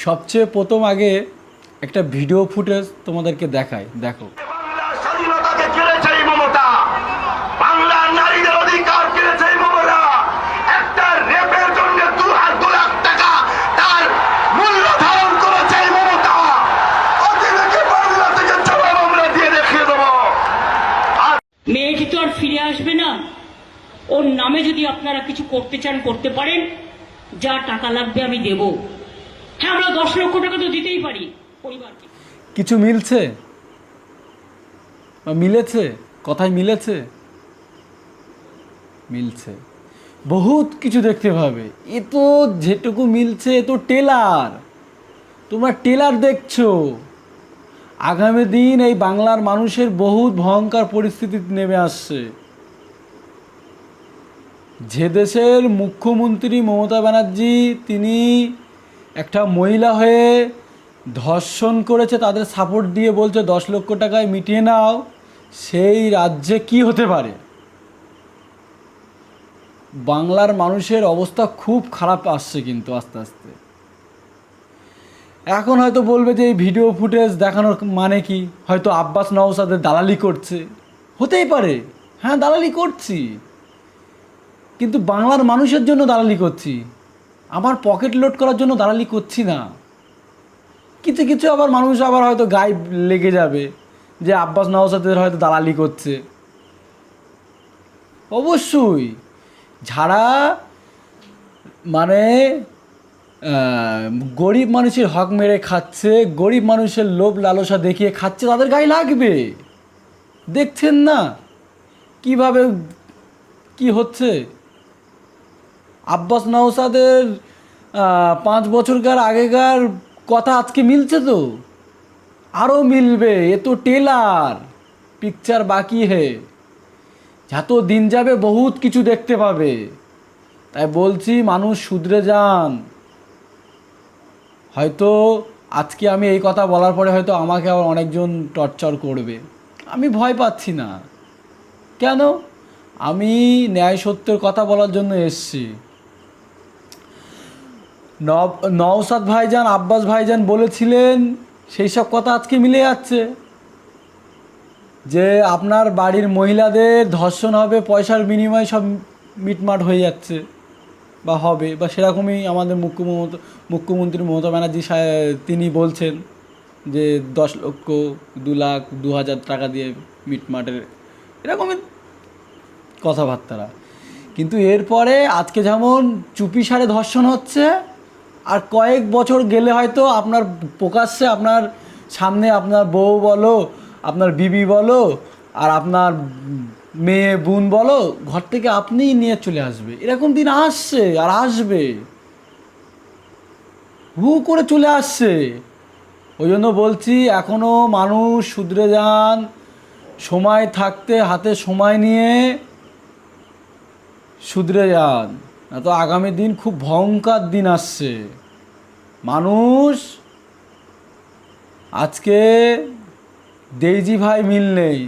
সবচেয়ে প্রথম আগে একটা ভিডিও ফুটেজ তোমাদেরকে দেখাই, দেখো। বাংলার স্বাধীনতাকে কেড়েছে এই মমতা, বাংলার নারীদের অধিকার কেড়েছে এই মমতা। একটা রেপের জন্য 2 লাখ টাকা তার মূল্য ধারণ করেছে এই মমতা। অচিরেই বাংলা থেকে জবাব আমরা দিয়ে দেখিয়ে দেবো। মেয়েটি তো আর ফিরে আসবে না। ওর নামে যদি আপনারা কিছু করতে চান করতে পারেন, যা টাকা লাগবে আমি দেব। হ্যাঁ, আমরা 10 লক্ষ টাকা তো দিতেই পারি পরিবারকে। কিছু মিলছে বা মিলেছে? কথায় মিলেছে? মিলছে, বহুত কিছু দেখতে পাবে। এ তো যেটুকু মিলছে এ তো টেলার, তোমরা টেলার দেখছো। আগামী দিন এই বাংলার মানুষের বহুত ভয়ঙ্কর পরিস্থিতি নেমে আসছে। যে দেশের মুখ্যমন্ত্রী মমতা ব্যানার্জি, তিনি একটা মহিলা হয়ে ধর্ষণ করেছে, তাদের সাপোর্ট দিয়ে বলছে 10 লক্ষ টাকায় মিটিয়ে নাও, সেই রাজ্যে কি হতে পারে? বাংলার মানুষের অবস্থা খুব খারাপ আসছে কিন্তু আস্তে আস্তে। এখন হয়তো বলবে যে এই ভিডিও ফুটেজ দেখানোর মানে কি? হয়তো আব্বাস নওশাদের দালালি করছে, হতেই পারে। হ্যাঁ, দালালি করছি, কিন্তু বাংলার মানুষের জন্য দালালি করছি, আমার পকেট লোড করার জন্য দালালি করছি না। কিছু কিছু আবার মানুষ আবার হয়তো গায়ে লেগে যাবে যে আব্বাস নওশাদের হয়তো দালালি করছে। অবশ্যই যারা মানে গরিব মানুষের হক মেরে খাচ্ছে, গরিব মানুষের লোভ লালসা দেখিয়ে খাচ্ছে, তাদের গায়ে লাগবে। দেখছেন না কিভাবে কি হচ্ছে? আব্বাস নওশাদের 5 বছরকার আগেকার কথা আজকে মিলছে, তো আরও মিলবে। এ তো টেলার, পিকচার বাকি হে। যত দিন যাবে বহুত কিছু দেখতে পাবে। তাই বলছি, মানুষ শুধরে যান। হয়তো আজকে আমি এই কথা বলার পরে হয়তো আমাকে আবার অনেকজন টর্চার করবে, আমি ভয় পাচ্ছি না। কেন? আমি ন্যায় সত্যের কথা বলার জন্য এসছি। নওশাদ ভাইজান, আব্বাস ভাইজান বলেছিলেন, সেই সব কথা আজকে মিলে যাচ্ছে যে আপনার বাড়ির মহিলাদের ধর্ষণ হবে, পয়সার বিনিময়ে সব মিটমাট হয়ে যাচ্ছে বা হবে, বা সেরকমই আমাদের মুখ্যমন্ত্রী মমতা ব্যানার্জি তিনি বলছেন যে 10 লক্ষ 2 লাখ 2000 টাকা দিয়ে মিটমাটের, এরকমই কথাবার্তারা। কিন্তু এরপরে আজকে যেমন চুপিসারে ধর্ষণ হচ্ছে, আর কয়েক বছর গেলে হয়তো আপনার প্রকাশ্যে আপনার সামনে আপনার বউ বলো, আপনার বিবি বলো, আর আপনার মেয়ে বোন বলো, ঘর থেকে আপনিই নিয়ে চলে আসবে। এরকম দিন আসছে আর আসবে, হু করে চলে আসছে। ওই জন্য বলছি, এখনও মানুষ শুধরে যান। সময় থাকতে হাতে সময় নিয়ে শুধরে যান, না তো আগামী দিন খুব ভয়ঙ্কর দিন আসছে। মানুষ আজকে দেইজি ভাই মিল নেই,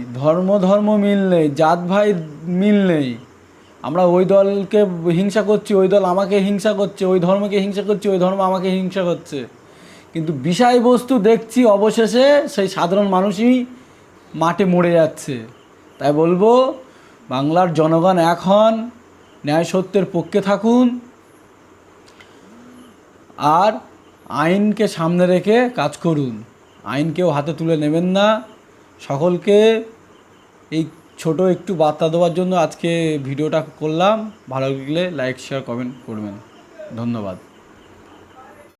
ধর্ম মিল নেই, জাত ভাই মিল নেই। আমরা ওই দলকে হিংসা করছি, ওই দল আমাকে হিংসা করছে, ওই ধর্মকে হিংসা করছি, ওই ধর্ম আমাকে হিংসা করছে। কিন্তু বিষয়বস্তু দেখছি অবশেষে সেই সাধারণ মানুষই মাঠে মরে যাচ্ছে। তাই বলবো, বাংলার জনগণ এখন ন্যায় সত্যের পক্ষে থাকুন, আর আইনকে সামনে রেখে কাজ করুন। আইনকেও হাতে তুলে নেবেন না। সকলকে এই ছোট একটু বার্তা দেওয়ার জন্য আজকে ভিডিওটা করলাম। ভালো লাগলে লাইক শেয়ার কমেন্ট করবেন। ধন্যবাদ।